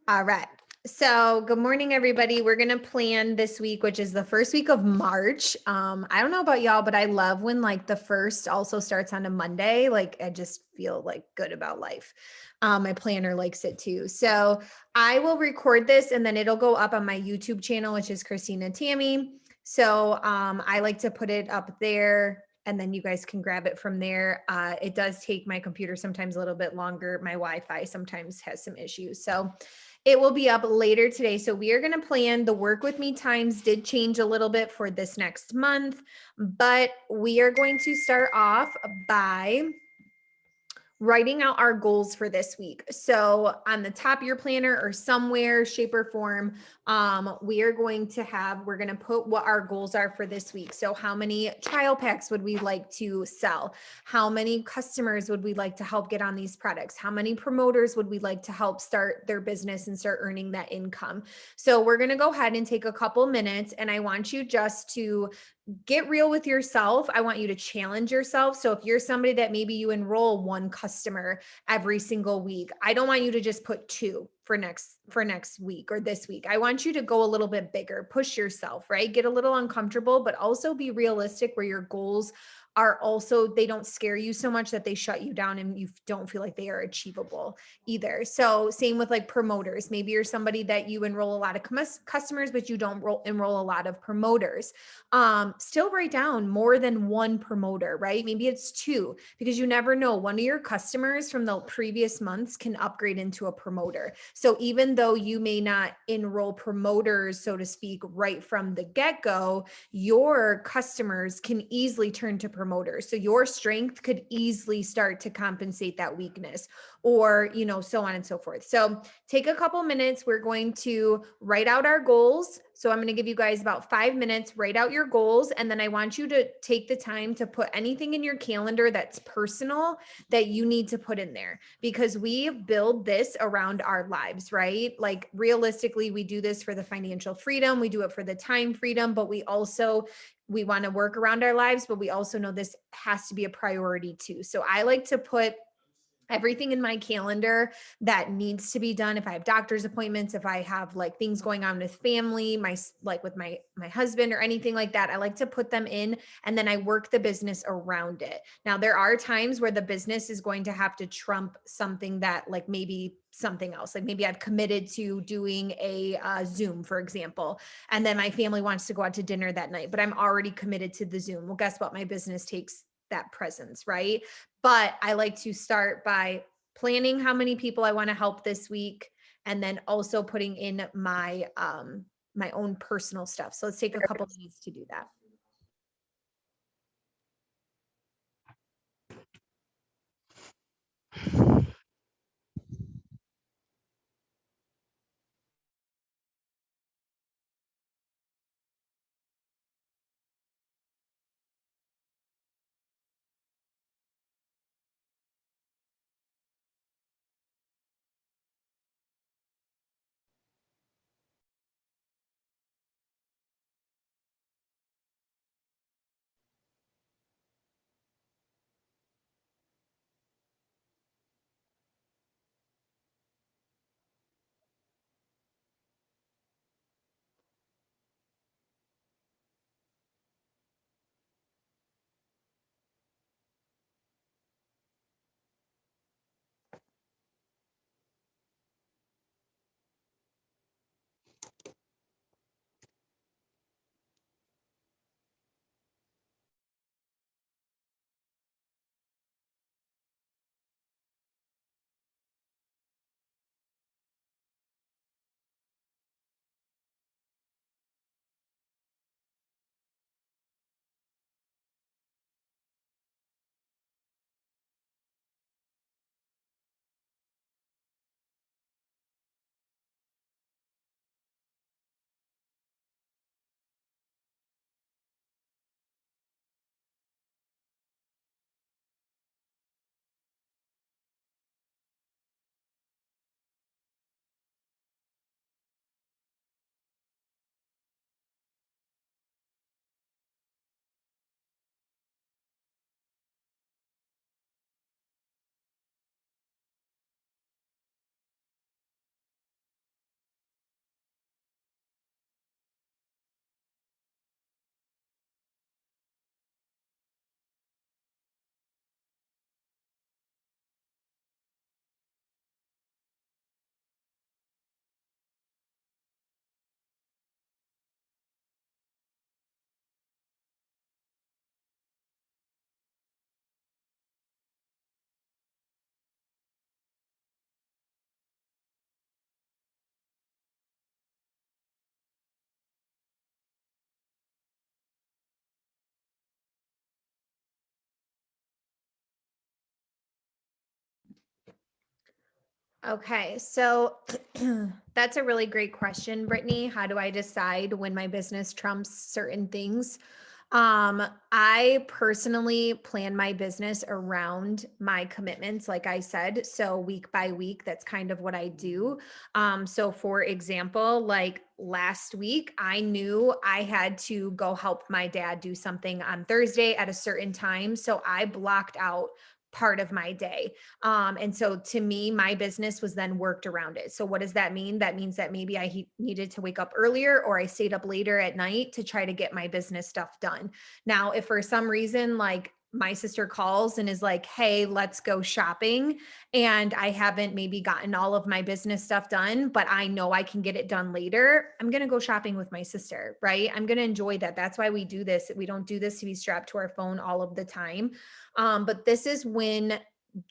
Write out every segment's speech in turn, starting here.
All right. So, good morning, everybody. We're going to plan this week, which is the first week of March. I don't know about y'all, but I love when like the first also starts on a Monday. Like, I just feel like good about life. My planner likes it too. So, I will record this and then it'll go up on my YouTube channel, which is Christina Tammy. So, I like to put it up there and then you guys can grab it from there. It does take my computer sometimes a little bit longer. My Wi-Fi sometimes has some issues. So, it will be up later today. So we are going to plan. The work with me times did change a little bit for this next month, but we are going to start off by writing out our goals for this week. So on the top of your planner or somewhere, shape or form, we're going to put what our goals are for this week. So how many trial packs would we like to sell? How many customers would we like to help get on these products? How many promoters would we like to help start their business and start earning that income? So we're going to go ahead and take a couple minutes and I want you just to get real with yourself. I want you to challenge yourself. So if you're somebody that maybe you enroll one customer every single week, I don't want you to just put two for next week or this week. I want you to go a little bit bigger, push yourself, right? Get a little uncomfortable, but also be realistic where your goals are also, they don't scare you so much that they shut you down and you don't feel like they are achievable either. So same with like promoters. Maybe you're somebody that you enroll a lot of customers, but you don't enroll a lot of promoters. Still write down more than one promoter, right? Maybe it's two, because you never know. One of your customers from the previous months can upgrade into a promoter. So even though you may not enroll promoters, so to speak, right from the get-go, your customers can easily turn to promoters. So your strength could easily start to compensate that weakness, or, so on and so forth. So take a couple minutes. We're going to write out our goals. So I'm going to give you guys about 5 minutes, write out your goals. And then I want you to take the time to put anything in your calendar that's personal that you need to put in there, because we build this around our lives, right? Like realistically, we do this for the financial freedom. We do it for the time freedom, but we want to work around our lives, but we also know this has to be a priority too. So I like to put everything in my calendar that needs to be done. If I have doctor's appointments, if I have like things going on with family, like with my husband or anything like that, I like to put them in and then I work the business around it. Now there are times where the business is going to have to trump something that, like maybe something else, like maybe I've committed to doing a Zoom, for example, and then my family wants to go out to dinner that night, but I'm already committed to the Zoom. Well, guess what? My business takes that presence, right? But I like to start by planning how many people I want to help this week, and then also putting in my my own personal stuff. So let's take a couple minutes to do that. Okay, so that's a really great question, Brittany. How do I decide when my business trumps certain things? I personally plan my business around my commitments, like I said. So week by week, that's kind of what I do. So for example, like last week, I knew I had to go help my dad do something on Thursday at a certain time. So I blocked out part of my day. And so to me, my business was then worked around it. So what does that mean? That means that maybe I needed to wake up earlier or I stayed up later at night to try to get my business stuff done. Now, if for some reason, like my sister calls and is like, hey, let's go shopping, and I haven't maybe gotten all of my business stuff done, but I know I can get it done later, I'm going to go shopping with my sister, right? I'm going to enjoy that. That's why we do this. We don't do this to be strapped to our phone all of the time. But this is when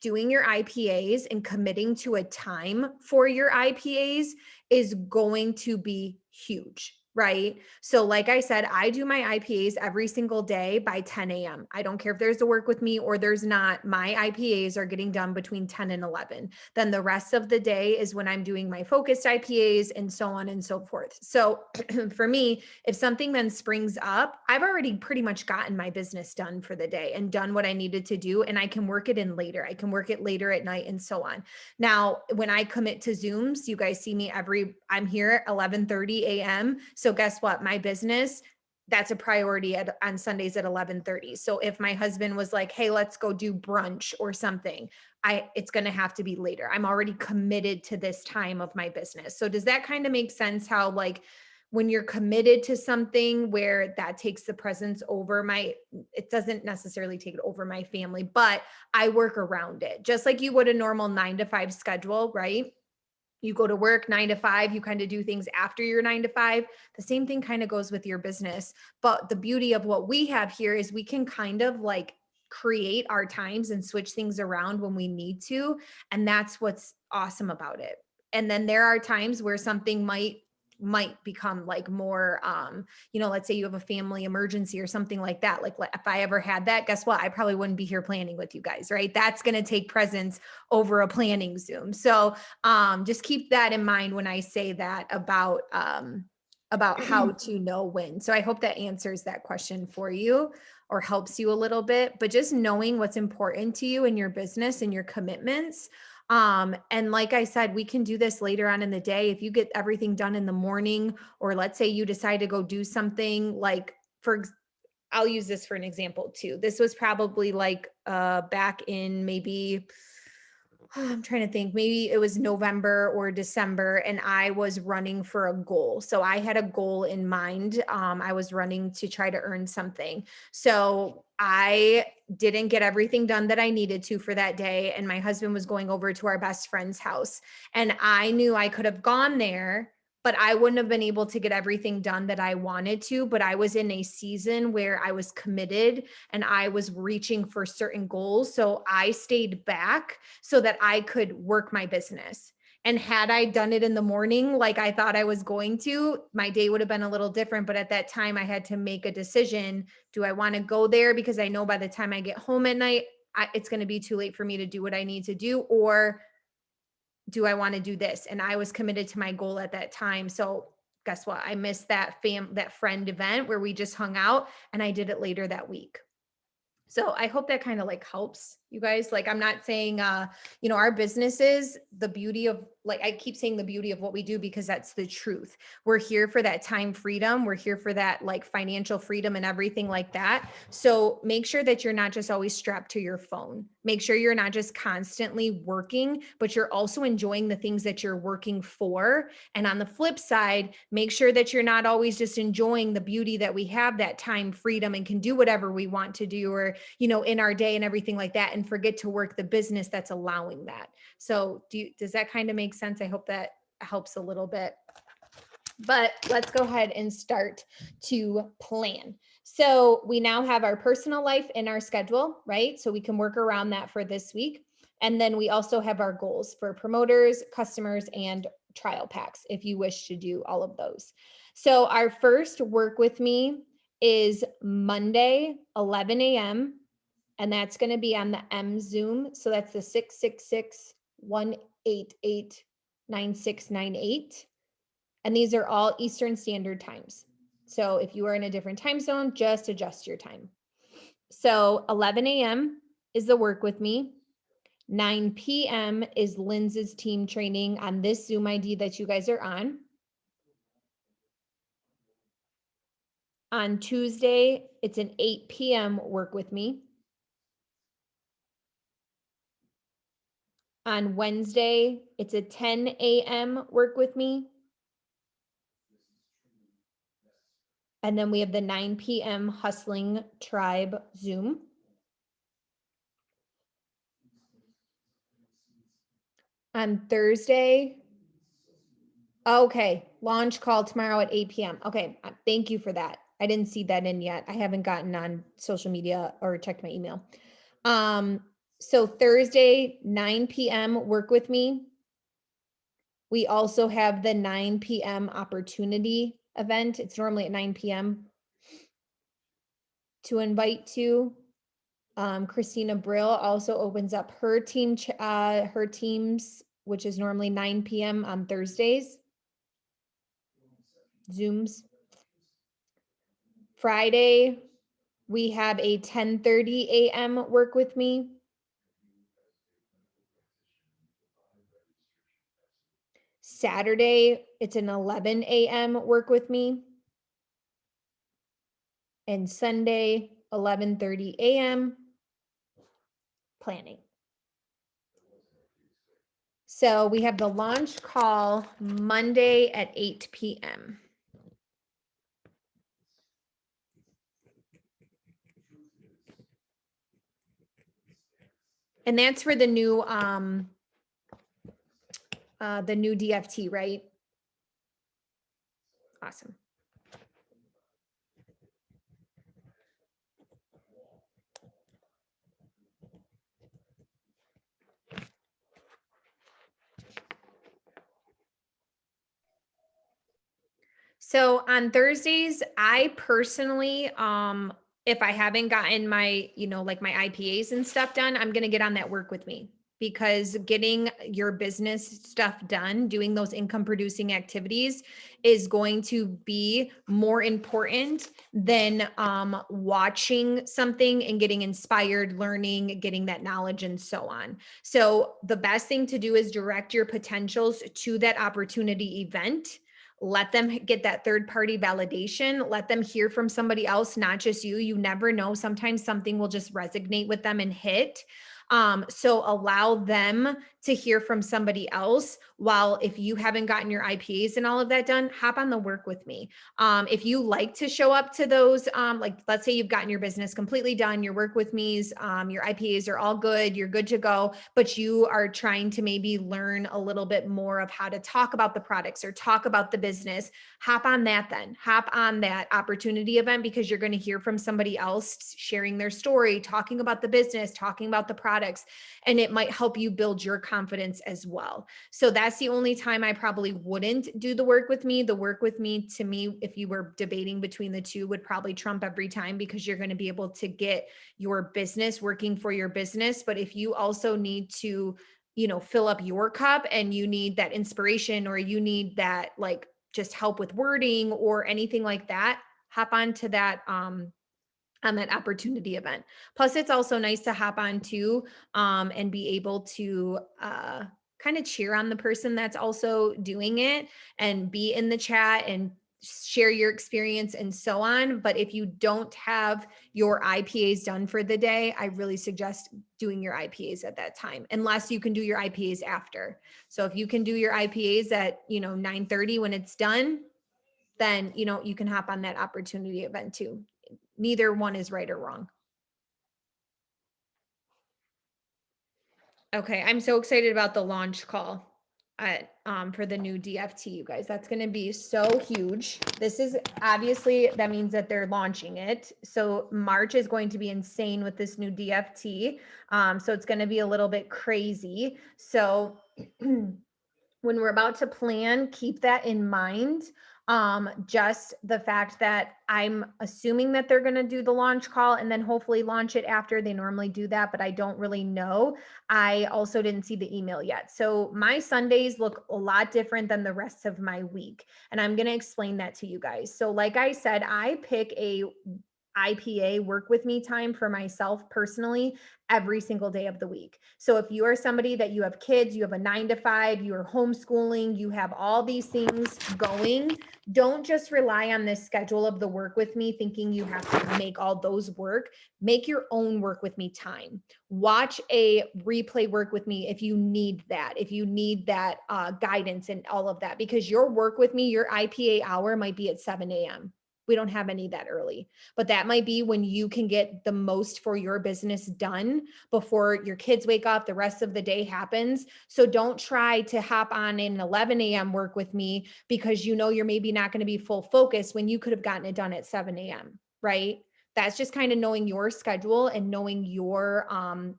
doing your IPAs and committing to a time for your IPAs is going to be huge, right? So, like I said, I do my IPAs every single day by 10 a.m. I don't care if there's a work with me or there's not. My IPAs are getting done between 10 and 11. Then the rest of the day is when I'm doing my focused IPAs and so on and so forth. So, for me, if something then springs up, I've already pretty much gotten my business done for the day and done what I needed to do, and I can work it in later. I can work it later at night and so on. Now, when I commit to Zooms, you guys see me I'm here at 11:30 a.m. So guess what? My business, that's a priority on Sundays at 11:30. So if my husband was like, hey, let's go do brunch or something, it's going to have to be later. I'm already committed to this time of my business. So does that kind of make sense how like when you're committed to something where that takes the presence over it doesn't necessarily take it over my family, but I work around it just like you would a normal 9 to 5 schedule, right? You go to work 9 to 5, you kind of do things after your 9 to 5. The same thing kind of goes with your business. But the beauty of what we have here is we can kind of like create our times and switch things around when we need to. And that's what's awesome about it. And then there are times where something might become like more let's say you have a family emergency or something like that. Like if I ever had that, guess what? I probably wouldn't be here planning with you guys, right? That's going to take presence over a planning Zoom. So just keep that in mind when I say that about how to know when. So I hope that answers that question for you or helps you a little bit, but just knowing what's important to you in your business and your commitments. And like I said, we can do this later on in the day. If you get everything done in the morning, or let's say you decide to go do something like I'll use this for an example too. This was probably like back in maybe I'm trying to think, maybe it was November or December, and I was running for a goal. So I had a goal in mind. I was running to try to earn something. So I didn't get everything done that I needed to for that day. And my husband was going over to our best friend's house. And I knew I could have gone there, but I wouldn't have been able to get everything done that I wanted to. But I was in a season where I was committed and I was reaching for certain goals. So I stayed back so that I could work my business. And had I done it in the morning, like I thought I was going to, my day would have been a little different. But at that time, I had to make a decision. Do I want to go there? Because I know by the time I get home at night, it's going to be too late for me to do what I need to do. Or do I want to do this? And I was committed to my goal at that time. So guess what? I missed that friend event where we just hung out, and I did it later that week. So I hope that kind of like helps you guys. Like, I'm not saying, our businesses, the beauty of, like, I keep saying the beauty of what we do because that's the truth. We're here for that time freedom. We're here for that like financial freedom and everything like that. So make sure that you're not just always strapped to your phone. Make sure you're not just constantly working, but you're also enjoying the things that you're working for. And on the flip side, make sure that you're not always just enjoying the beauty that we have, that time freedom, and can do whatever we want to do, or, in our day and everything like that, and forget to work the business that's allowing that. So does that kind of make sense? I hope that helps a little bit. But let's go ahead and start to plan. So we now have our personal life in our schedule, right? So we can work around that for this week. And then we also have our goals for promoters, customers, and trial packs if you wish to do all of those. So our first work with me is Monday, 11 a.m. And that's going to be on the M Zoom. So that's the 666 1889698. And these are all Eastern Standard Times. So if you are in a different time zone, just adjust your time. So 11 a.m. is the work with me. 9 p.m. is Lynn's team training on this Zoom ID that you guys are on. On Tuesday, it's an 8 p.m. work with me. On Wednesday, it's a 10 a.m. work with me. And then we have the 9 p.m. Hustling Tribe Zoom. On Thursday, okay, launch call tomorrow at 8 p.m. Okay, thank you for that. I didn't see that in yet. I haven't gotten on social media or checked my email. So Thursday, 9 p.m. work with me. We also have the 9 p.m. opportunity event. It's normally at 9 p.m. to invite to. Christina Brill also opens up her teams, which is normally 9 p.m. on Thursdays. Zooms. Friday, we have a 10:30 a.m. work with me. Saturday, it's an 11 a.m. work with me. And Sunday, 11:30 a.m. planning. So we have the launch call Monday at 8 p.m. And that's for the new DFT, right? Awesome. So on Thursdays, I personally, if I haven't gotten my, like my IPAs and stuff done, I'm going to get on that work with me, because getting your business stuff done, doing those income producing activities is going to be more important than watching something and getting inspired, learning, getting that knowledge and so on. So the best thing to do is direct your potentials to that opportunity event. Let them get that third party validation. Let them hear from somebody else, not just you. You never know. Sometimes something will just resonate with them and hit. So allow them to hear from somebody else. While if you haven't gotten your IPAs and all of that done, hop on the work with me. If you like to show up to those, like let's say you've gotten your business completely done, your work with me's, your IPAs are all good, you're good to go, but you are trying to maybe learn a little bit more of how to talk about the products or talk about the business, hop on that then. Hop on that opportunity event, because you're going to hear from somebody else sharing their story, talking about the business, talking about the products, and it might help you build your confidence as well. So that's the only time I probably wouldn't do the work with me. The work with me, to me, if you were debating between the two, would probably trump every time, because you're going to be able to get your business working for your business. But if you also need to, fill up your cup and you need that inspiration, or you need that like just help with wording or anything like that, hop onto that on that opportunity event. Plus, it's also nice to hop on too and be able to kind of cheer on the person that's also doing it and be in the chat and share your experience and so on. But if you don't have your IPAs done for the day, I really suggest doing your IPAs at that time, unless you can do your IPAs after. So if you can do your IPAs at 9:30 when it's done, then you can hop on that opportunity event too. Neither one is right or wrong. Okay, I'm so excited about the launch call at for the new DFT, you guys. That's going to be so huge. This is obviously, that means that they're launching it. So March is going to be insane with this new DFT. So it's going to be a little bit crazy. So when we're about to plan, keep that in mind. Just the fact that I'm assuming that they're going to do the launch call and then hopefully launch it after. They normally do that, but I don't really know. I also didn't see the email yet. So my Sundays look a lot different than the rest of my week. And I'm going to explain that to you guys. So like I said, I pick a IPA work with me time for myself personally every single day of the week. So if you are somebody that you have kids, you have a 9 to 5, you are homeschooling, you have all these things going, don't just rely on this schedule of the work with me thinking you have to make all those work. Make your own work with me time. Watch a replay work with me if you need that, guidance and all of that, because your work with me, your IPA hour might be at 7 a.m. We don't have any that early, but that might be when you can get the most for your business done before your kids wake up, the rest of the day happens. So don't try to hop on an 11 a.m. work with me because you know you're maybe not going to be full focus when you could have gotten it done at 7 a.m., right? That's just kind of knowing your schedule and knowing your,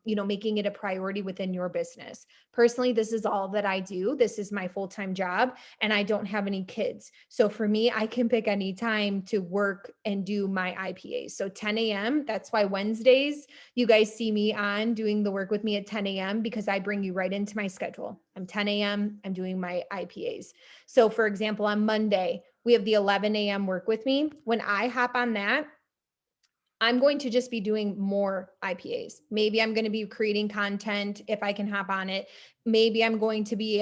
making it a priority within your business. Personally, this is all that I do. This is my full-time job and I don't have any kids. So for me, I can pick any time to work and do my IPAs. So 10 a.m., that's why Wednesdays, you guys see me on doing the work with me at 10 a.m. because I bring you right into my schedule. I'm 10 a.m., I'm doing my IPAs. So for example, on Monday, we have the 11 a.m. work with me. When I hop on that, I'm going to just be doing more IPAs. Maybe I'm going to be creating content if I can hop on it. Maybe I'm going to be,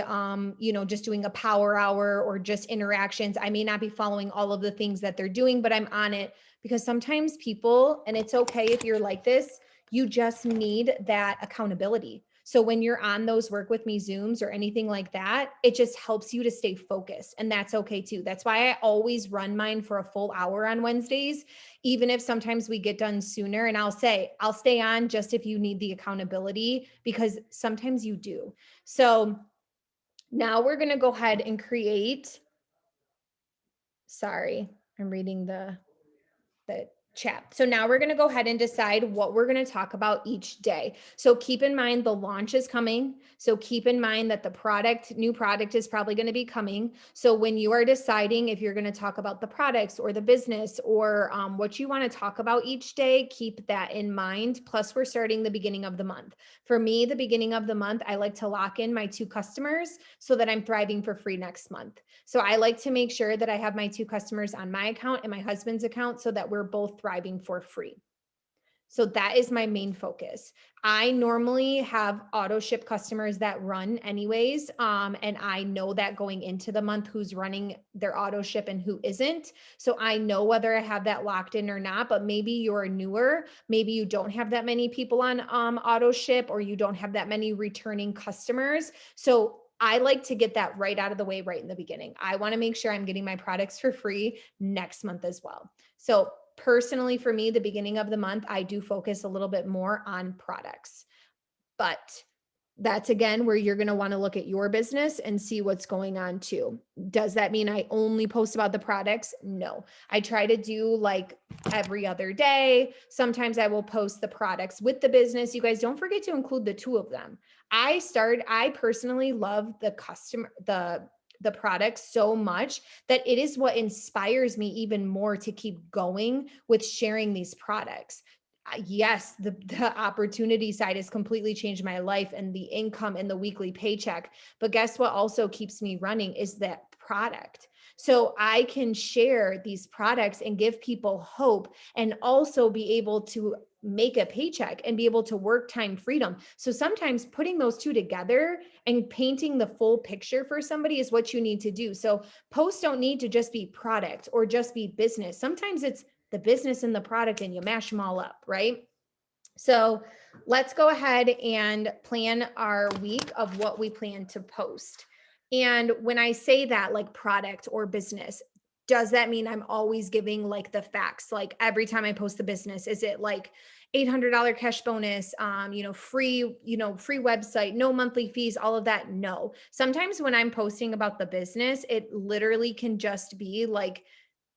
just doing a power hour or just interactions. I may not be following all of the things that they're doing, but I'm on it because sometimes people, and it's okay if you're like this, you just need that accountability. So when you're on those work with me Zooms or anything like that, it just helps you to stay focused. And that's okay too. That's why I always run mine for a full hour on Wednesdays, even if sometimes we get done sooner. And I'll say, I'll stay on just if you need the accountability, because sometimes you do. So now we're going to go ahead and create, sorry, I'm reading the chat. So now we're going to go ahead and decide what we're going to talk about each day. So keep in mind the launch is coming. So keep in mind that the new product is probably going to be coming. So when you are deciding if you're going to talk about the products or the business or what you want to talk about each day, keep that in mind. Plus we're starting the beginning of the month. For me, the beginning of the month, I like to lock in my 2 customers so that I'm thriving for free next month. So I like to make sure that I have my 2 customers on my account and my husband's account so that we're both thriving for free. So that is my main focus. I normally have auto ship customers that run anyways. And I know that going into the month who's running their auto ship and who isn't. So I know whether I have that locked in or not, but maybe you're newer. Maybe you don't have that many people on auto ship, or you don't have that many returning customers. So I like to get that right out of the way right in the beginning. I want to make sure I'm getting my products for free next month as well. So personally, for me, the beginning of the month, I do focus a little bit more on products. But that's again where you're going to want to look at your business and see what's going on too. Does that mean I only post about the products? No. I try to do like every other day. Sometimes I will post the products with the business. You guys don't forget to include the 2 of them. I personally love the product so much that it is what inspires me even more to keep going with sharing these products. Yes, the opportunity side has completely changed my life and the income and the weekly paycheck. But guess what also keeps me running is that product. So I can share these products and give people hope and also be able to make a paycheck and be able to work time freedom. So sometimes putting those 2 together and painting the full picture for somebody is what you need to do. So posts don't need to just be product or just be business. Sometimes it's the business and the product and you mash them all up, right? So let's go ahead and plan our week of what we plan to post. And when I say that, like product or business, does that mean I'm always giving like the facts? Like every time I post the business, is it like $800 cash bonus, free website, no monthly fees, all of that? No. Sometimes when I'm posting about the business, it literally can just be like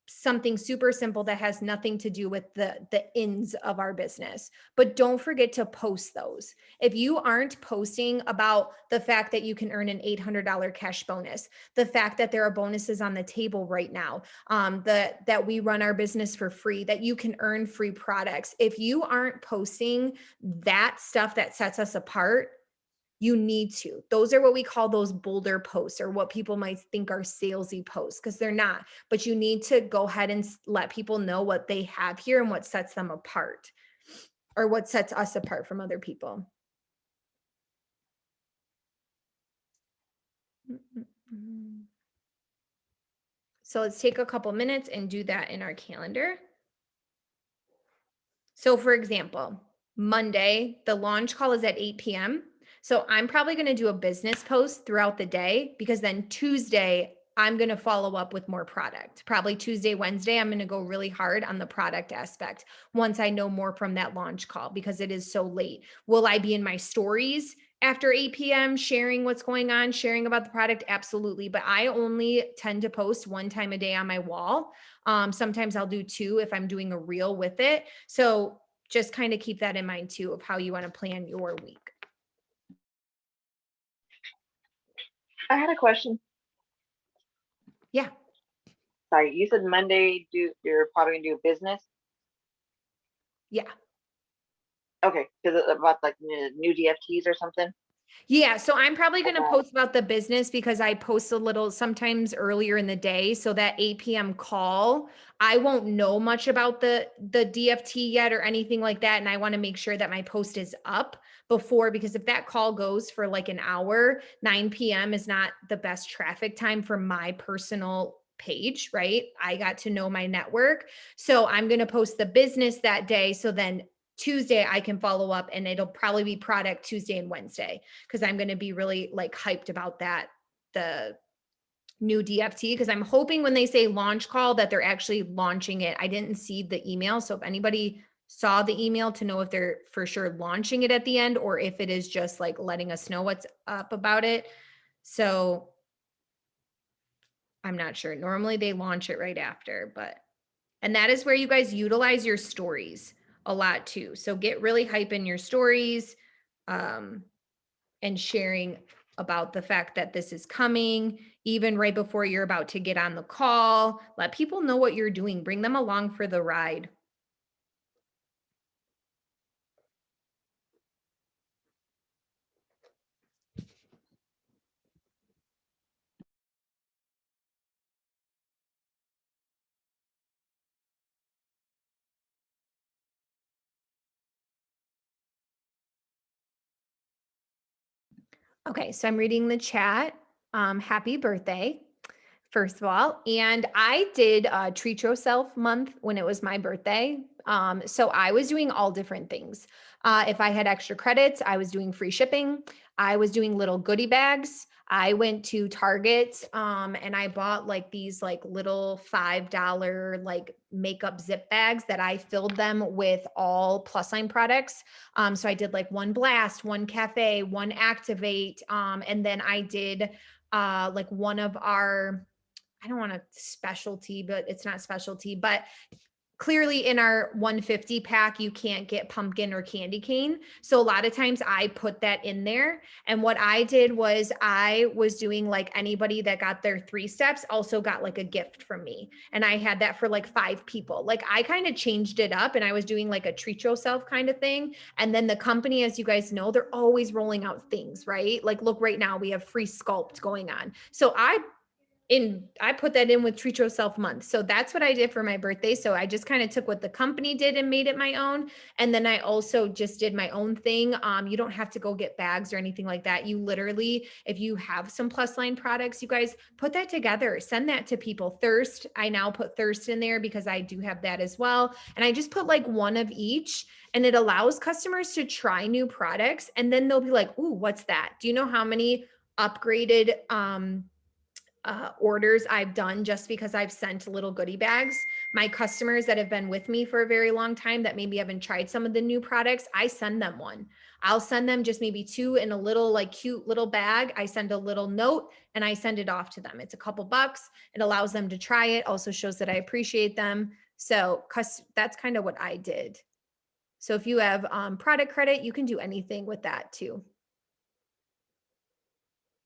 something super simple that has nothing to do with the ins of our business. But don't forget to post those. If you aren't posting about the fact that you can earn an $800 cash bonus, the fact that there are bonuses on the table right now, that we run our business for free, that you can earn free products. If you aren't posting that stuff that sets us apart, you need to. Those are what we call those bolder posts, or what people might think are salesy posts, because they're not. But you need to go ahead and let people know what they have here and what sets them apart, or what sets us apart from other people. So let's take a couple minutes and do that in our calendar. So for example, Monday, the launch call is at 8 p.m. So I'm probably going to do a business post throughout the day, because then Tuesday, I'm going to follow up with more product. Probably Tuesday, Wednesday, I'm going to go really hard on the product aspect once I know more from that launch call, because it is so late. Will I be in my stories after 8 p.m. sharing what's going on, sharing about the product? Absolutely. But I only tend to post one time a day on my wall. Sometimes I'll do two if I'm doing a reel with it. So just kind of keep that in mind too, of how you want to plan your week. I had a question. Yeah. Sorry, you said Monday you're probably gonna do a business. Yeah. Okay, because about like new DFTs or something. Yeah. So I'm probably going to Okay. post about the business, because I post a little sometimes earlier in the day. So that 8 p.m. call, I won't know much about the DFT yet or anything like that. And I want to make sure that my post is up before, because if that call goes for like an hour, 9 p.m. is not the best traffic time for my personal page, right? I got to know my network. So I'm going to post the business that day. So then Tuesday I can follow up, and it'll probably be product Tuesday and Wednesday, because I'm going to be really like hyped about that, the new DFT, because I'm hoping when they say launch call that they're actually launching it. I didn't see the email. So if anybody saw the email, to know if they're for sure launching it at the end, or if it is just like letting us know what's up about it. So I'm not sure. Normally they launch it right after, and that is where you guys utilize your stories a lot too. So get really hype in your stories, and sharing about the fact that this is coming, even right before you're about to get on the call. Let people know what you're doing. Bring them along for the ride. Okay, so I'm reading the chat. Happy birthday, first of all. And I did Treat Yourself month when it was my birthday. So I was doing all different things. If I had extra credits, I was doing free shipping. I was doing little goodie bags. I went to Target, and I bought like these like little $5 like makeup zip bags that I filled them with all plus line products. So I did like one blast, one cafe, one activate. And then I did like one of our, I don't want to specialty, but it's not specialty, but clearly in our 150 pack, you can't get pumpkin or candy cane. So a lot of times I put that in there. And what I did was I was doing like anybody that got their 3 steps also got like a gift from me. And I had that for like 5 people. Like I kind of changed it up, and I was doing like a treat yourself kind of thing. And then the company, as you guys know, they're always rolling out things, right? Like look, right now we have free sculpt going on. So I put that in with Treat Yourself month. So that's what I did for my birthday. So I just kind of took what the company did and made it my own. And then I also just did my own thing. You don't have to go get bags or anything like that. You literally, if you have some plus line products, you guys put that together, send that to people. Thirst, I now put Thirst in there because I do have that as well. And I just put like one of each, and it allows customers to try new products. And then they'll be like, ooh, what's that? Do you know how many upgraded, orders I've done just because I've sent little goodie bags. My customers that have been with me for a very long time that maybe haven't tried some of the new products, I send them one. I'll send them just maybe two in a little like cute little bag. I send a little note and I send it off to them. It's a couple bucks. It allows them to try it, also shows that I appreciate them. So that's kind of what I did. So if you have product credit, you can do anything with that too.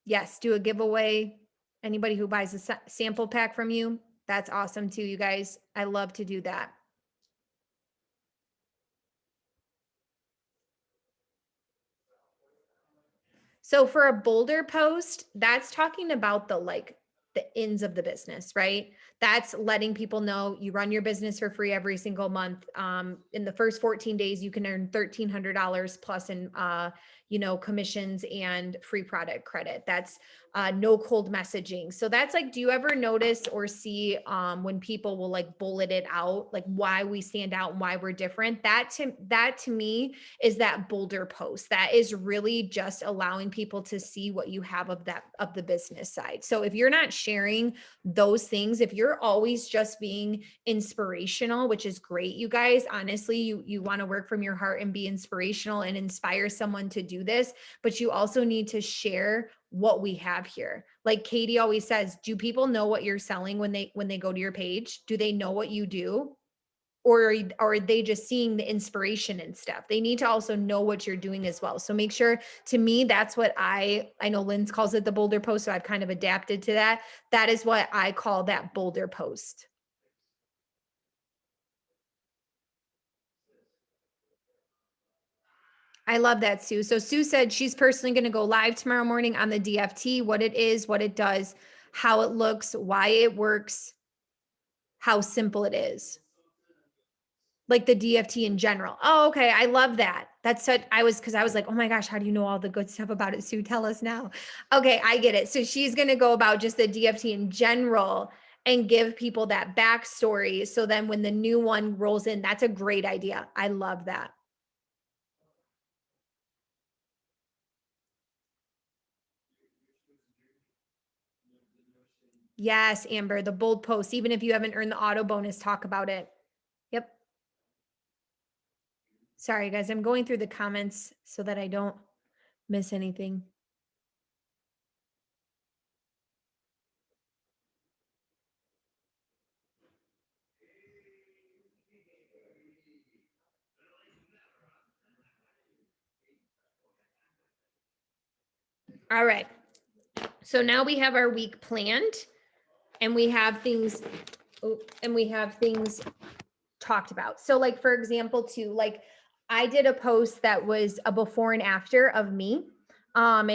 Yes, do a giveaway. Anybody who buys a sample pack from you, that's awesome too, you guys. I love to do that. So for a bolder post, that's talking about the ins of the business, right? That's letting people know you run your business for free every single month. In the first 14 days, you can earn $1,300 plus in commissions and free product credit. That's no cold messaging. So that's like, do you ever notice or see when people will like bullet it out, like why we stand out and why we're different? That to me is that bolder post. That is really just allowing people to see what you have of the business side. So if you're not sharing those things, if you're always just being inspirational, which is great, you guys, honestly, you want to work from your heart and be inspirational and inspire someone to do this, but you also need to share what we have here. Like Katie always says, do people know what you're selling when they go to your page? Do they know what you do? Or are they just seeing the inspiration and stuff? They need to also know what you're doing as well. So make sure, to me, that's what I know Lynn's calls it the bolder post. So I've kind of adapted to that. That is what I call that bolder post. I love that, Sue. So Sue said she's personally going to go live tomorrow morning on the DFT, what it is, what it does, how it looks, why it works, how simple it is. Like the DFT in general. Oh, okay. I love that. That's such, because I was like, oh my gosh, how do you know all the good stuff about it, Sue? Tell us now. Okay, I get it. So she's going to go about just the DFT in general and give people that backstory. So then when the new one rolls in, that's a great idea. I love that. Yes, Amber, the bold post, even if you haven't earned the auto bonus, talk about it. Yep. Sorry, guys. I'm going through the comments so that I don't miss anything. All right. So now we have our week planned and we have things talked about. So like, for example, too, like I did a post that was a before and after of me. And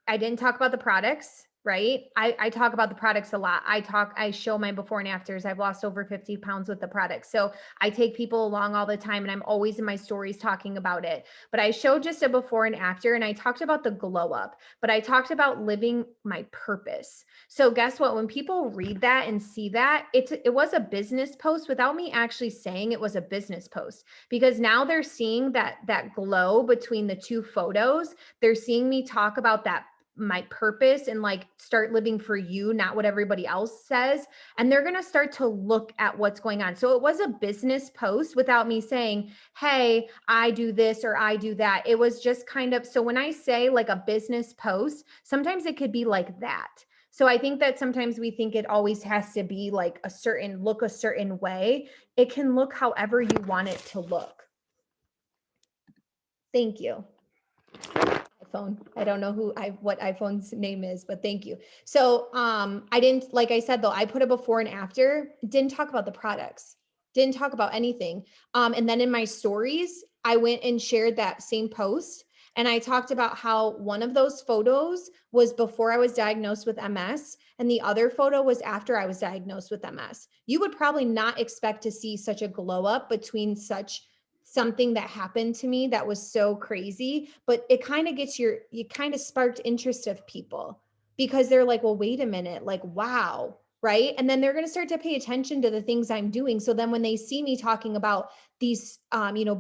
I didn't talk about the products, right? I talk about the products a lot. I show my before and afters. I've lost over 50 pounds with the products. So I take people along all the time and I'm always in my stories talking about it. But I showed just a before and after, and I talked about the glow up, but I talked about living my purpose. So guess what? When people read that and see that, it was a business post without me actually saying it was a business post, because now they're seeing that glow between the two photos. They're seeing me talk about that, my purpose, and like start living for you, not what everybody else says. And they're going to start to look at what's going on. So it was a business post without me saying, hey, I do this or I do that. It was just kind of, so when I say like a business post, sometimes it could be like that. So I think that sometimes we think it always has to be like a certain way. It can look however you want it to look. Thank you. iPhone. I don't know what iPhone's name is, but thank you. So I didn't, like I said though, I put a before and after, didn't talk about the products, didn't talk about anything. And then in my stories, I went and shared that same post. And I talked about how one of those photos was before I was diagnosed with MS, and the other photo was after I was diagnosed with MS. You would probably not expect to see such a glow up between something that happened to me that was so crazy, but it kind of you kind of sparked interest of people, because they're like, well, wait a minute, like, wow. Right. And then they're going to start to pay attention to the things I'm doing. So then when they see me talking about these,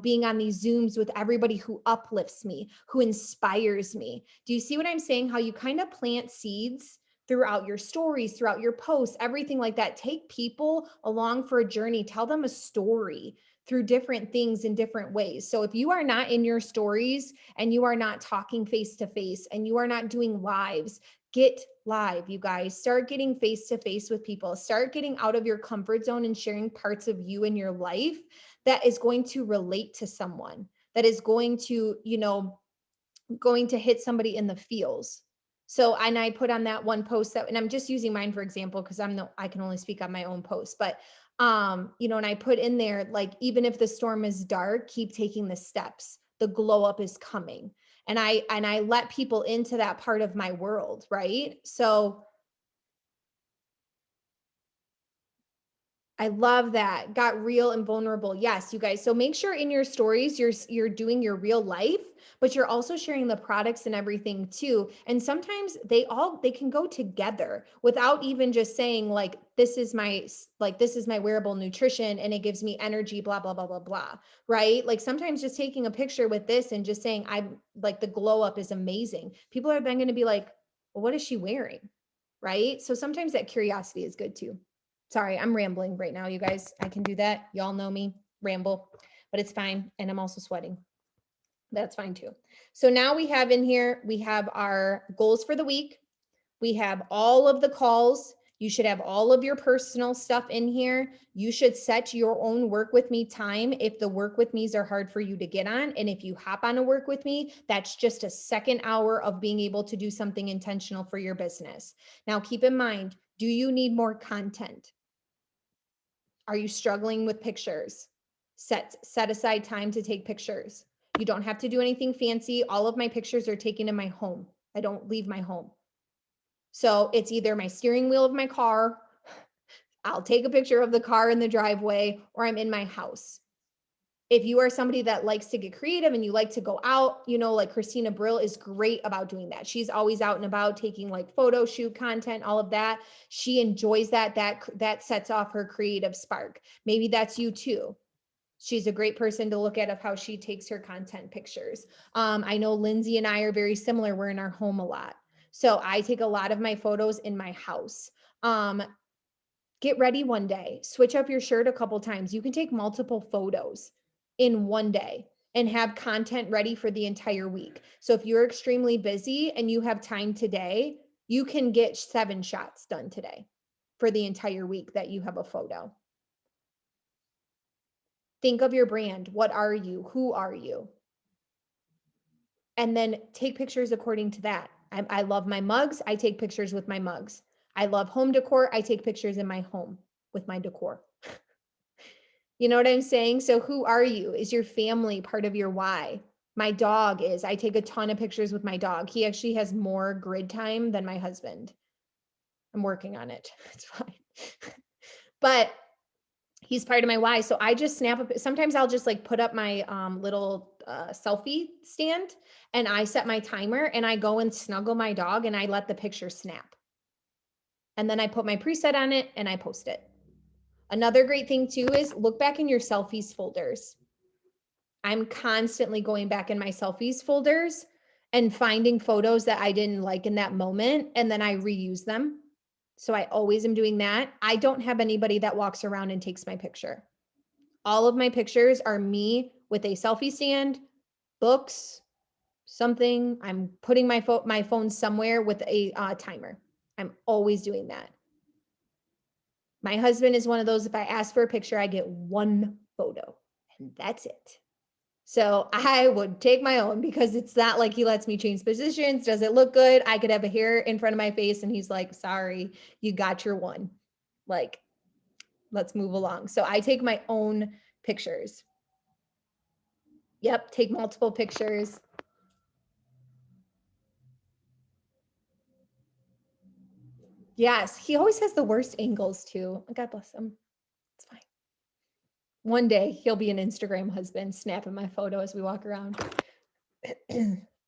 being on these Zooms with everybody who uplifts me, who inspires me. Do you see what I'm saying? How you kind of plant seeds throughout your stories, throughout your posts, everything like that. Take people along for a journey. Tell them a story through different things in different ways. So if you are not in your stories and you are not talking face to face and you are not doing lives, get live, you guys. Start getting face to face with people. Start getting out of your comfort zone and sharing parts of you in your life that is going to relate to someone, that is going to, going to hit somebody in the feels. So, and I put on that one post that, and I'm just using mine for example, because I can only speak on my own post, but and I put in there, like, even if the storm is dark, keep taking the steps. The glow up is coming. And I let people into that part of my world, right? So I love that. Got real and vulnerable. Yes, you guys. So make sure in your stories you're doing your real life, but you're also sharing the products and everything too. And sometimes they can go together without even just saying like this is my wearable nutrition and it gives me energy blah blah blah blah blah, right? Like sometimes just taking a picture with this and just saying I'm like the glow up is amazing. People are then going to be like, well, what is she wearing? Right? So sometimes that curiosity is good too. Sorry, I'm rambling right now, you guys. I can do that. Y'all know me, ramble, but it's fine. And I'm also sweating. That's fine too. So now we have in here, we have our goals for the week. We have all of the calls. You should have all of your personal stuff in here. You should set your own work with me time if the work with me's are hard for you to get on. And if you hop on a work with me, that's just a second hour of being able to do something intentional for your business. Now, keep in mind, do you need more content? Are you struggling with pictures? Set aside time to take pictures. You don't have to do anything fancy. All of my pictures are taken in my home. I don't leave my home. So it's either my steering wheel of my car, I'll take a picture of the car in the driveway, or I'm in my house. If you are somebody that likes to get creative and you like to go out, like Christina Brill is great about doing that. She's always out and about taking like photo shoot content, all of that. She enjoys that. That sets off her creative spark. Maybe that's you too. She's a great person to look at of how she takes her content pictures. I know Lindsay and I are very similar. We're in our home a lot. So I take a lot of my photos in my house. Get ready one day, switch up your shirt a couple times. You can take multiple photos in one day and have content ready for the entire week. So if you're extremely busy and you have time today, you can get 7 shots done today for the entire week that you have a photo. Think of your brand. What are you? Who are you? And then take pictures according to that. I love my mugs. I take pictures with my mugs. I love home decor. I take pictures in my home with my decor. You know what I'm saying? So who are you? Is your family part of your why? My dog is. I take a ton of pictures with my dog. He actually has more grid time than my husband. I'm working on it. It's fine. But he's part of my why. So I just snap up. Sometimes I'll just like put up my little selfie stand and I set my timer and I go and snuggle my dog and I let the picture snap. And then I put my preset on it and I post it. Another great thing too is look back in your selfies folders. I'm constantly going back in my selfies folders and finding photos that I didn't like in that moment, and then I reuse them. So I always am doing that. I don't have anybody that walks around and takes my picture. All of my pictures are me with a selfie stand, books, something. I'm putting my phone somewhere with a timer. I'm always doing that. My husband is one of those, if I ask for a picture, I get one photo and that's it. So I would take my own because it's not like he lets me change positions. Does it look good? I could have a hair in front of my face and he's like, sorry, you got your one. Like, let's move along. So I take my own pictures. Yep, take multiple pictures. Yes, he always has the worst angles too. God bless him. It's fine. One day he'll be an Instagram husband snapping my photo as we walk around.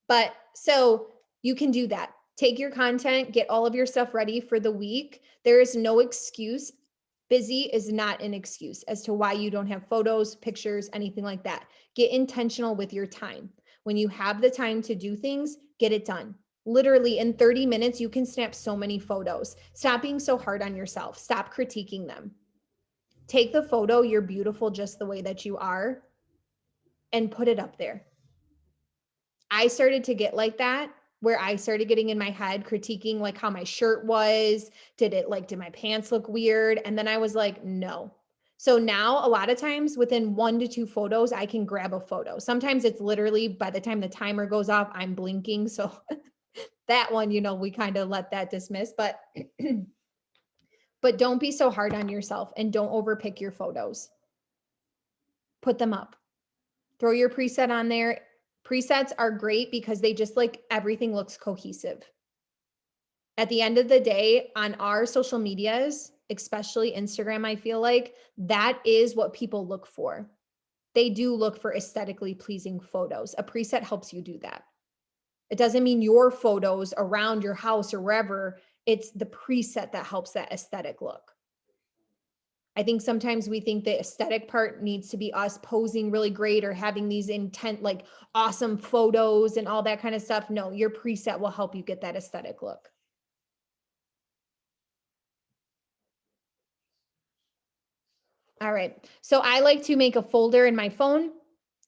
But so you can do that. Take your content, get all of your stuff ready for the week. There is no excuse. Busy is not an excuse as to why you don't have photos, pictures, anything like that. Get intentional with your time. When you have the time to do things, get it done. Literally in 30 minutes, you can snap so many photos. Stop being so hard on yourself. Stop critiquing them. Take the photo, you're beautiful just the way that you are, and put it up there. I started to get like that, where I started getting in my head critiquing like how my shirt was. Did my pants look weird? And then I was like, no. So now a lot of times within 1 to 2 photos, I can grab a photo. Sometimes it's literally by the time the timer goes off, I'm blinking. So that one, we kind of let that dismiss, but but don't be so hard on yourself and don't overpick your photos. Put them up. Throw your preset on there. Presets are great because they just everything looks cohesive. At the end of the day, on our social medias, especially Instagram, I feel like that is what people look for. They do look for aesthetically pleasing photos. A preset helps you do that. It doesn't mean your photos around your house or wherever, it's the preset that helps that aesthetic look. I think sometimes we think the aesthetic part needs to be us posing really great or having these awesome photos and all that kind of stuff. No, your preset will help you get that aesthetic look. All right. So I like to make a folder in my phone.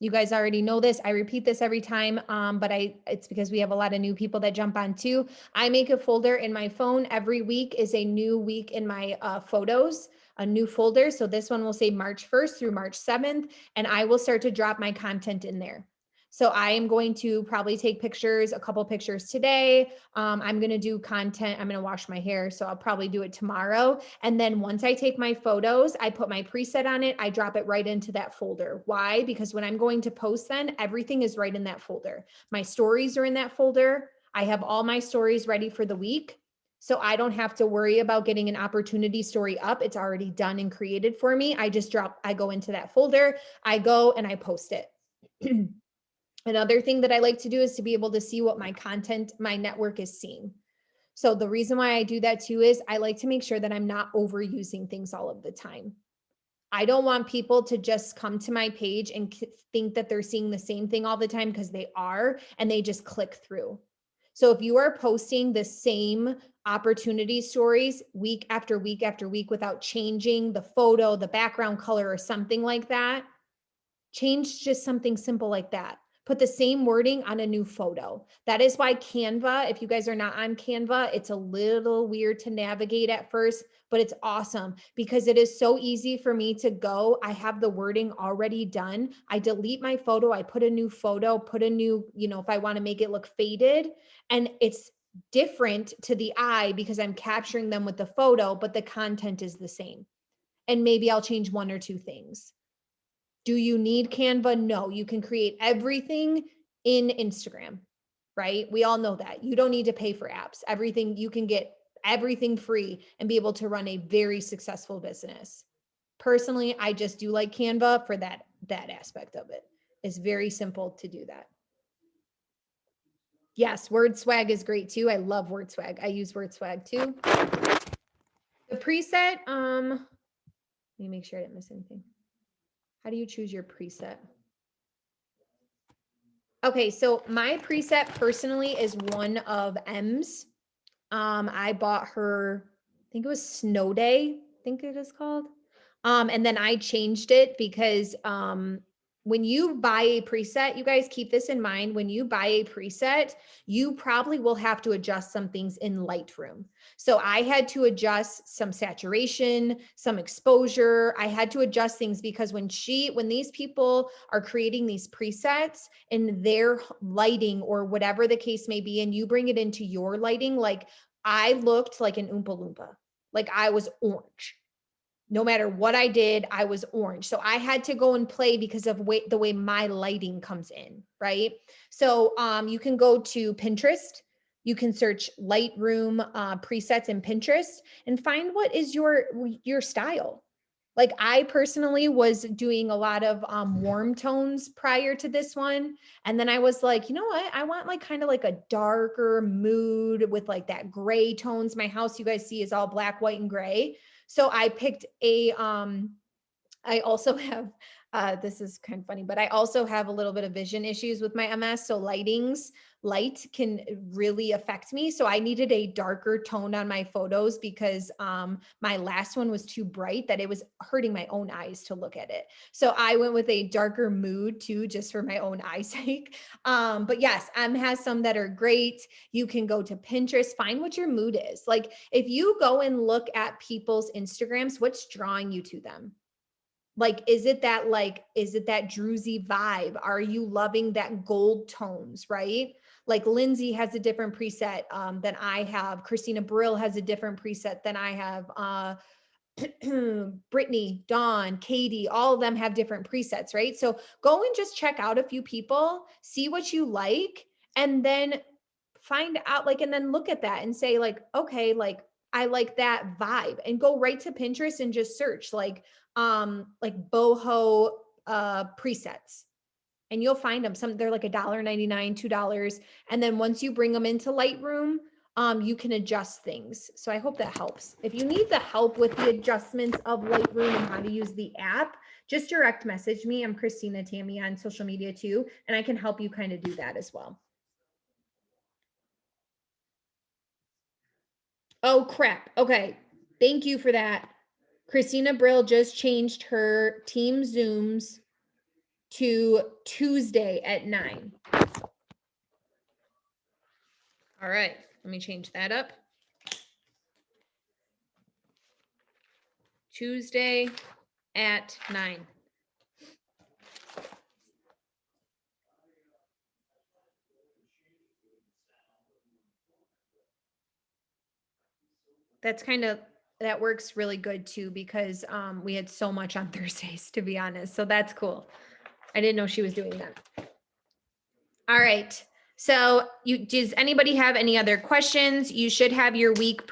You guys already know this. I repeat this every time, but it's because we have a lot of new people that jump on too. I make a folder in my phone. Every week is a new week in my photos, a new folder. So this one will say March 1st through March 7th, and I will start to drop my content in there. So I am going to probably take pictures, a couple pictures today. I'm going to do content. I'm going to wash my hair. So I'll probably do it tomorrow. And then once I take my photos, I put my preset on it. I drop it right into that folder. Why? Because when I'm going to post, then everything is right in that folder. My stories are in that folder. I have all my stories ready for the week. So I don't have to worry about getting an opportunity story up. It's already done and created for me. I go into that folder, I go and I post it. Another thing that I like to do is to be able to see what my content, my network is seeing. So the reason why I do that too is I like to make sure that I'm not overusing things all of the time. I don't want people to just come to my page and think that they're seeing the same thing all the time, because they are, and they just click through. So if you are posting the same opportunity stories week after week after week without changing the photo, the background color, or something like that, change just something simple like that. Put the same wording on a new photo. That is why Canva, if you guys are not on Canva, it's a little weird to navigate at first, but it's awesome because it is so easy for me to go. I have the wording already done. I delete my photo. I put a new photo, put a new, if I want to make it look faded, and it's different to the eye because I'm capturing them with the photo, but the content is the same. And maybe I'll change 1 or 2 things. Do you need Canva? No, you can create everything in Instagram, right? We all know that. You don't need to pay for apps. Everything, you can get everything free and be able to run a very successful business. Personally, I just do like Canva for that aspect of it. It's very simple to do that. Yes, Word Swag is great too. I love Word Swag. I use Word Swag too. The preset, let me make sure I didn't miss anything. How do you choose your preset? Okay, so my preset personally is one of M's. I bought her, I think it was Snow Day, I think it is called. And then I changed it because when you buy a preset, you guys keep this in mind. When you buy a preset, you probably will have to adjust some things in Lightroom. So I had to adjust some saturation, some exposure. I had to adjust things because when these people are creating these presets in their lighting or whatever the case may be, and you bring it into your lighting, like I looked like an Oompa Loompa, like I was orange. No matter what I did, I was orange. So I had to go and play because of the way my lighting comes in, right? So you can go to Pinterest. You can search Lightroom presets in Pinterest and find what is your style. Like I personally was doing a lot of warm tones prior to this one. And then I was like, you know what? I want like kind of like a darker mood with like that gray tones. My house, you guys see, is all black, white, and gray. So I picked I also have, this is kind of funny, but I also have a little bit of vision issues with my MS. So lightings, light can really affect me. So I needed a darker tone on my photos because my last one was too bright that it was hurting my own eyes to look at it. So I went with a darker mood too, just for my own eye's sake. But yes, has some that are great. You can go to Pinterest, find what your mood is. Like if you go and look at people's Instagrams, what's drawing you to them? Like, is it that druzy vibe? Are you loving that gold tones, right? Like Lindsay has a different preset than I have. Christina Brill has a different preset than I have. Brittany, Dawn, Katie, all of them have different presets, right? So go and just check out a few people, see what you like, and then find out and then look at that and say like, okay, like I like that vibe, and go right to Pinterest and just search like boho presets, and you'll find them. Some they're like $1.99, $2. And then once you bring them into Lightroom, you can adjust things. So I hope that helps. If you need the help with the adjustments of Lightroom and how to use the app, just direct message me. I'm Christina Tammy on social media too, and I can help you kind of do that as well. Oh, crap. Okay. Thank you for that. Christina Brill just changed her team Zooms to Tuesday at 9. All right. Let me change that up. Tuesday at 9. That works really good too, because we had so much on Thursdays, to be honest. So that's cool. I didn't know she was doing that. All right. So does anybody have any other questions? You should have your week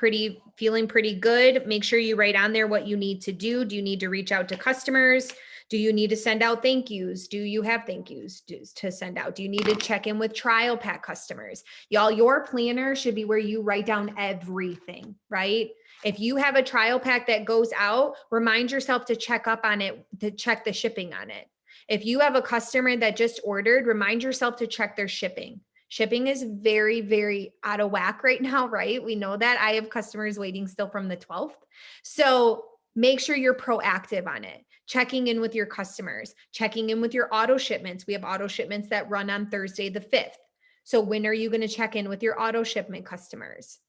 feeling pretty good. Make sure you write on there what you need to do. Do you need to reach out to customers? Do you need to send out thank yous? Do you have thank yous to send out? Do you need to check in with trial pack customers? Y'all, your planner should be where you write down everything, right? If you have a trial pack that goes out, remind yourself to check up on it, to check the shipping on it. If you have a customer that just ordered, remind yourself to check their shipping. Shipping is very, very out of whack right now, right? We know that. I have customers waiting still from the 12th. So make sure you're proactive on it. Checking in with your customers, checking in with your auto shipments. We have auto shipments that run on Thursday the 5th. So when are you going to check in with your auto shipment customers?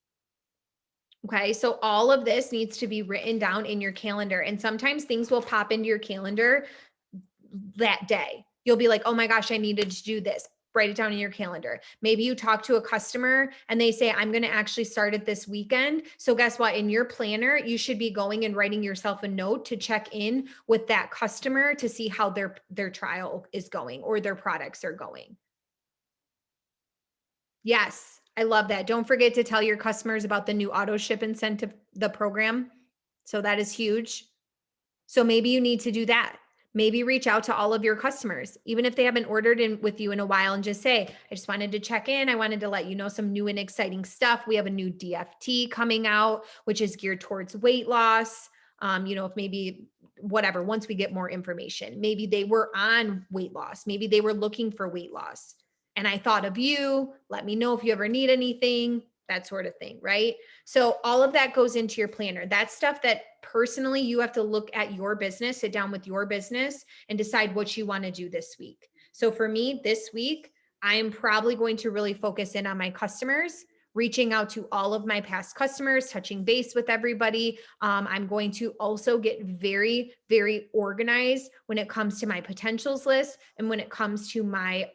Okay, so all of this needs to be written down in your calendar. And sometimes things will pop into your calendar that day. You'll be like, oh my gosh, I needed to do this. Write it down in your calendar. Maybe you talk to a customer and they say, I'm going to actually start it this weekend. So guess what? In your planner, you should be going and writing yourself a note to check in with that customer to see how their trial is going or their products are going. Yes, I love that. Don't forget to tell your customers about the new auto ship incentive, the program. So that is huge. So maybe you need to do that. Maybe reach out to all of your customers, even if they haven't ordered in with you in a while, and just say, I just wanted to check in. I wanted to let you know some new and exciting stuff. We have a new DFT coming out, which is geared towards weight loss. If maybe whatever, once we get more information, maybe they were on weight loss. Maybe they were looking for weight loss. And I thought of you. Let me know if you ever need anything, that sort of thing, right? So all of that goes into your planner. That's stuff that personally you have to look at your business, sit down with your business and decide what you want to do this week. So for me this week, I am probably going to really focus in on my customers, reaching out to all of my past customers, touching base with everybody. I'm going to also get very, very organized when it comes to my potentials list and when it comes to my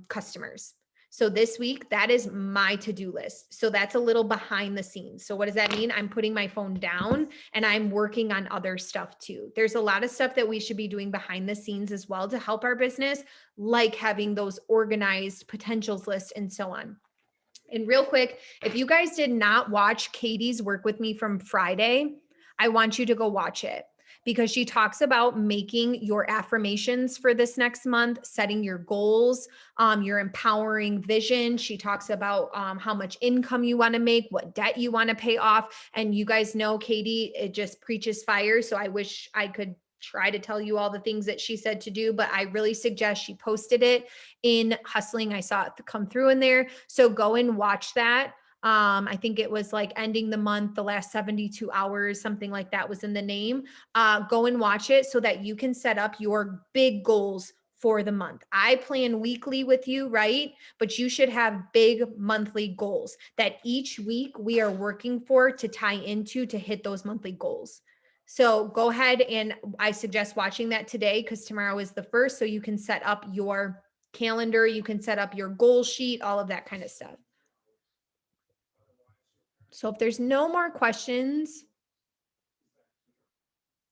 customers. So this week, that is my to-do list. So that's a little behind the scenes. So what does that mean? I'm putting my phone down and I'm working on other stuff too. There's a lot of stuff that we should be doing behind the scenes as well to help our business, like having those organized potentials lists and so on. And real quick, if you guys did not watch Katie's work with me from Friday, I want you to go watch it, because she talks about making your affirmations for this next month, setting your goals, your empowering vision. She talks about how much income you want to make, what debt you want to pay off. And you guys know Katie, it just preaches fire. So I wish I could try to tell you all the things that she said to do, but I really suggest she posted it in Hustling. I saw it come through in there. So go and watch that. I think it was like ending the month, the last 72 hours, something like that was in the name. Go and watch it so that you can set up your big goals for the month. I plan weekly with you, right? But you should have big monthly goals that each week we are working for to tie into to hit those monthly goals. So go ahead, and I suggest watching that today because tomorrow is the first. So you can set up your calendar, you can set up your goal sheet, all of that kind of stuff. So if there's no more questions.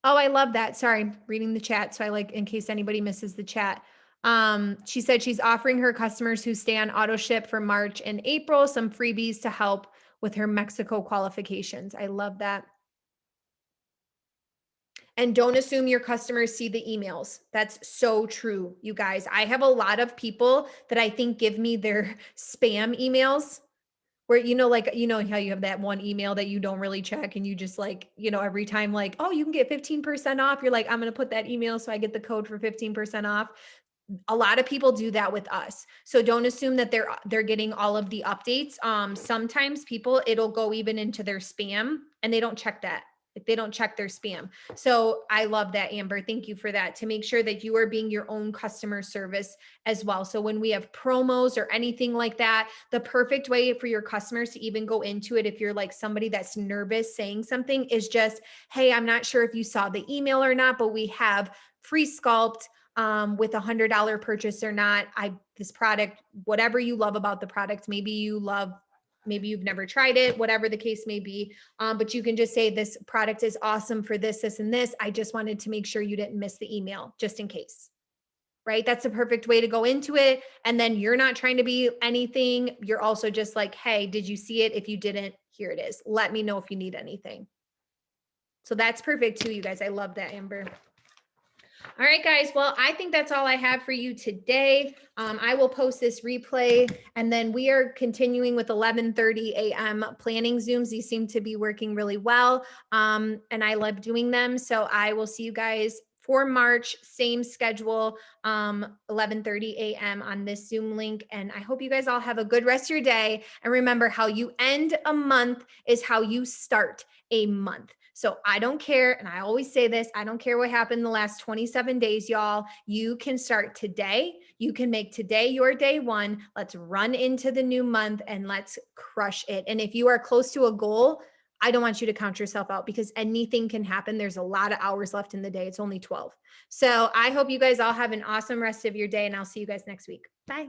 Oh, I love that. Sorry, reading the chat. So I like, in case anybody misses the chat. She said she's offering her customers who stay on auto ship for March and April some freebies to help with her Mexico qualifications. I love that. And don't assume your customers see the emails. That's so true, you guys. I have a lot of people that I think give me their spam emails where, like, how you have that one email that you don't really check and you just like, every time like, oh, you can get 15% off. You're like, I'm going to put that email so I get the code for 15% off. A lot of people do that with us. So don't assume that they're getting all of the updates. Sometimes people, it'll go even into their spam and they don't check that. Like they don't check their spam. So I love that, Amber. Thank you for that, to make sure that you are being your own customer service as well. So when we have promos or anything like that, the perfect way for your customers to even go into it, if you're like somebody that's nervous saying something, is just, hey, I'm not sure if you saw the email or not, but we have free sculpt with $100 purchase or not. This product, whatever you love about the product, maybe you've never tried it, whatever the case may be. But you can just say this product is awesome for this, this, and this. I just wanted to make sure you didn't miss the email just in case. Right? That's the perfect way to go into it. And then you're not trying to be anything. You're also just like, hey, did you see it? If you didn't, here it is. Let me know if you need anything. So that's perfect too, you guys. I love that, Amber. All right, guys. Well, I think that's all I have for you today. I will post this replay, and then we are continuing with 11:30 a.m. planning Zooms. These seem to be working really well, and I love doing them. So I will see you guys for March, same schedule, 11:30 a.m. on this Zoom link. And I hope you guys all have a good rest of your day. And remember, how you end a month is how you start a month. So I don't care. And I always say this, I don't care what happened the last 27 days, y'all. You can start today. You can make today your day one. Let's run into the new month and let's crush it. And if you are close to a goal, I don't want you to count yourself out because anything can happen. There's a lot of hours left in the day. It's only 12. So I hope you guys all have an awesome rest of your day, and I'll see you guys next week. Bye.